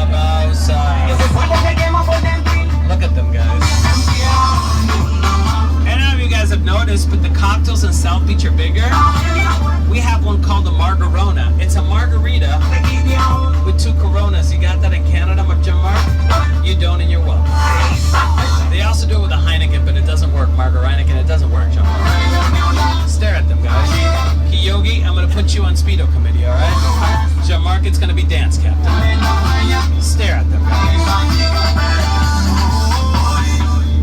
Clubhouse. Look at them guys. I don't know if you guys have noticed, but the cocktails in South Beach are bigger. We have one called the Margarona. It's a margarita with 2 Coronas. You got that in Canada, Mark? You don't, and you're welcome. They also do it with a Heineken, but it doesn't work. Margarinican, it doesn't work, John Mark. Stare at them, guys. Kiyogi, I'm going to put you on Speedo committee, all right? John Mark, it's going to be dance captain. Stare at them, guys.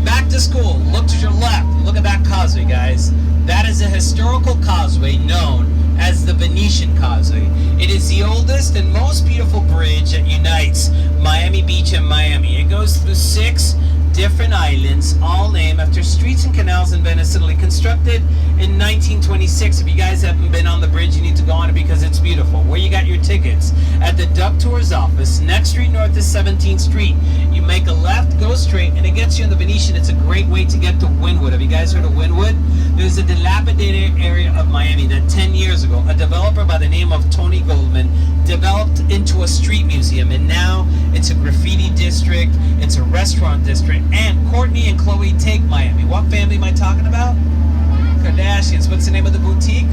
Back to school. Look to your left. Look at that causeway, guys. That is a historical causeway known as the Venetian Causeway. It is the oldest and most beautiful bridge that unites Miami Beach and Miami. It goes through 6 different islands, all named after streets and canals in Venice, Italy, constructed in 1926. If you guys haven't been on the bridge, you need to go on it because it's beautiful. Where you got your tickets? At the Duck Tours office. Next street north is 17th Street. You make a left, go straight, and it gets you in the Venetian. It's a great way to get to Wynwood. Have you guys heard of Wynwood? There's a dilapidated area of Miami that 10 years ago, a developer by the name of Tony Goldman developed into a street museum, and now it's a graffiti district, it's a restaurant district, and Courtney and Chloe take Miami. What family am I talking about? Kardashians. What's the name of the boutique?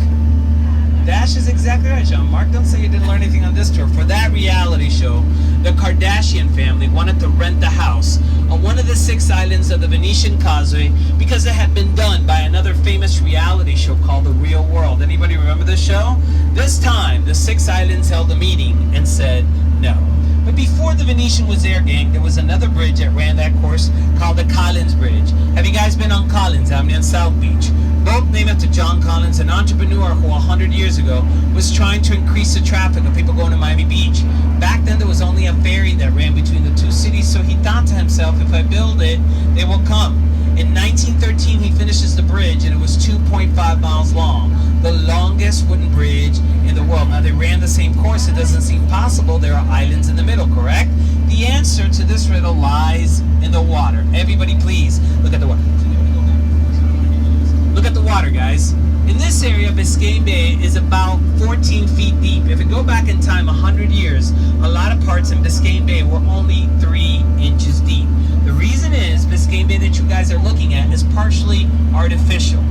Dash is exactly right, John Mark. Don't say you didn't learn anything on this tour. For that reality show, the Kardashian family wanted to rent the house on one of the 6 islands of the Venetian Causeway because it had been done by another famous reality show called The Real World. Anybody remember this show? This time, the 6 islands held a meeting and said no. But before the Venetian was there, gang, there was another bridge that ran that course called the Collins Bridge. Have you guys been on Collins, Avenue in South Beach? Both named after John Collins, an entrepreneur who 100 years ago was trying to increase the traffic of people going to Miami Beach. Back then there was only a ferry that ran between the 2 cities, so he thought to himself, if I build it, they will come. In 1913 he finishes the bridge and it was 2.5 miles long, the longest wooden bridge in the world. Now they ran the same course, it doesn't seem possible, there are islands in the middle, correct? The answer to this riddle lies in the water. Everybody please, look at the water. Look at the water, guys. In this area, Biscayne Bay is about 14 feet deep. If we go back in time 100 years, a lot of parts in Biscayne Bay were only 3 inches deep. The reason is Biscayne Bay that you guys are looking at is partially artificial.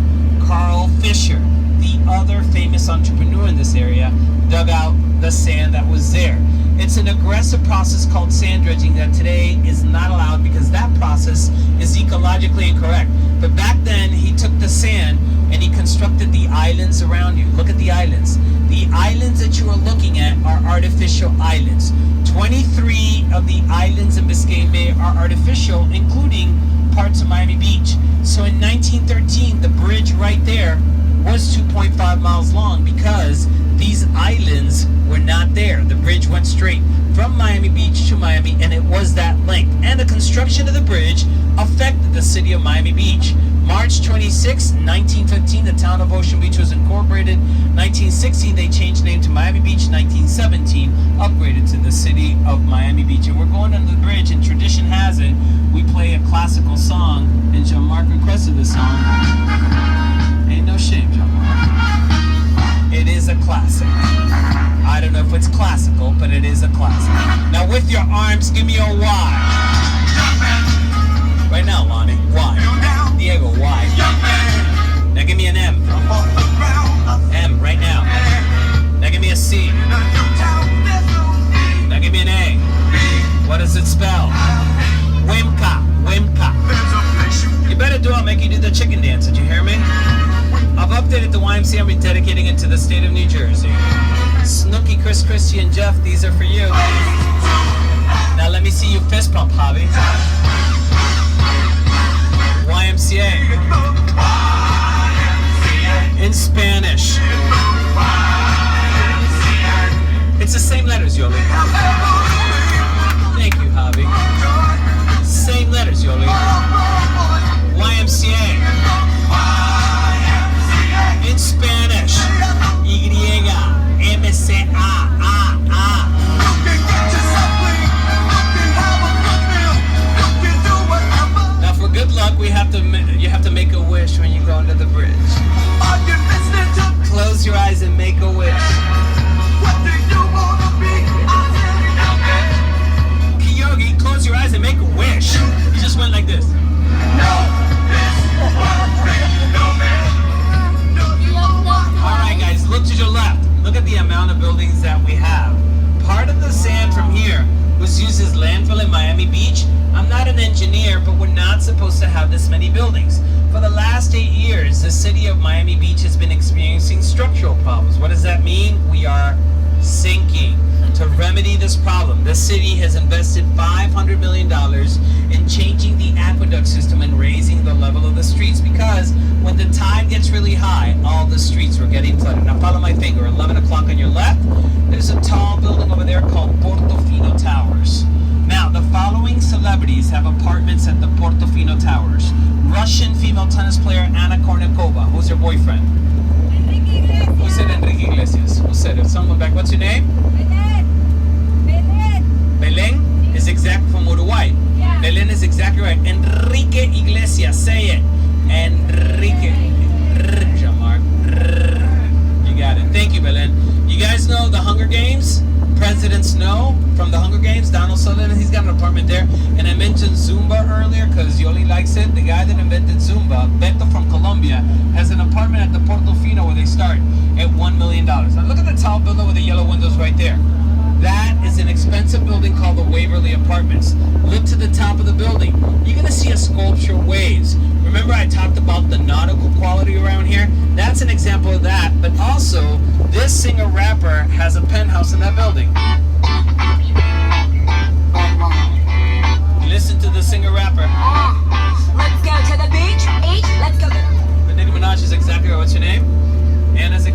Carl Fisher, the other famous entrepreneur in this area, dug out the sand that was there. It's an aggressive process called sand dredging that today is not allowed because that process is ecologically incorrect. But back then, he took the sand and he constructed the islands around you. Look at the islands. The islands that you are looking at are artificial islands. 23 of the islands in Biscayne Bay are artificial, including parts of Miami Beach. So in 1913, the bridge right there was 2.5 miles long because these islands were not there. The bridge went straight from Miami Beach to Miami, and it was that length. And the construction of the bridge affected the city of Miami Beach. March 26, 1915, the town of Ocean Beach was incorporated. 1916, they changed name to Miami Beach. 1917, upgraded to the city of Miami Beach. And we're going under the bridge, and tradition has it, we play a classical song, and John Mark requested this song. Ain't no shame, John Mark. It is a classic. I don't know if it's classical, but it is a classic. Now with your arms, give me a Y. Right now, Lonnie. Y. Diego, Y. Now give me an M. M, right now. Now give me a C. Now give me an A. What does it spell? Wimka. Wimka. You better do it. I'll make you do the chicken dance. Did you hear me? I've updated the YMCA. I'm rededicating it to the state of New Jersey. Snooki, Chris, Christy, and Jeff, these are for you. Now let me see you fist pump, Javi. YMCA. In Spanish. It's the same letters, Yoli. Thank you, Javi. Same letters, Yoli. YMCA. In Spanish. Y. M-C-A-A-A. Now for good luck, you have to make a wish when you go under the bridge. Close your eyes and make a wish. the amount of buildings that we have. Part of the sand from here was used as landfill in Miami Beach. I'm not an engineer, but we're not supposed to have this many buildings. For the last 8 years, the city of Miami Beach has been experiencing structural problems. What does that mean? We are sinking. To remedy this problem, the city has invested $500 million in changing the aqueduct system and raising the level of the streets, because when the tide gets really high, all the streets were getting flooded. Now follow my finger, 11 o'clock on your left, there's a tall building over there called Portofino Towers. Now, the following celebrities have apartments at the Portofino Towers. Russian female tennis player Anna Kournikova. Who's her boyfriend? Enrique Iglesias. Who said Enrique Iglesias? Who said it? Someone back. What's your name? Belén is exact from Uruguay. Yeah. Belén is exactly right. Enrique Iglesias. Say it. Enrique. Jean-Marc. You got it. Thank you, Belén. You guys know the Hunger Games? President Snow from the Hunger Games, Donald Sutherland, he's got an apartment there. And I mentioned Zumba earlier because Yoli likes it. The guy that invented Zumba, Beto from Colombia, has an apartment at the Portofino where they start at $1 million. Now look at the tall building with the yellow windows right there. That is an expensive building called the Waverly Apartments. Look to the top of the building. You're going to see a sculpture waves. Remember I talked about the nautical quality around here? That's an example of that. But also, this singer-rapper has a penthouse in that building.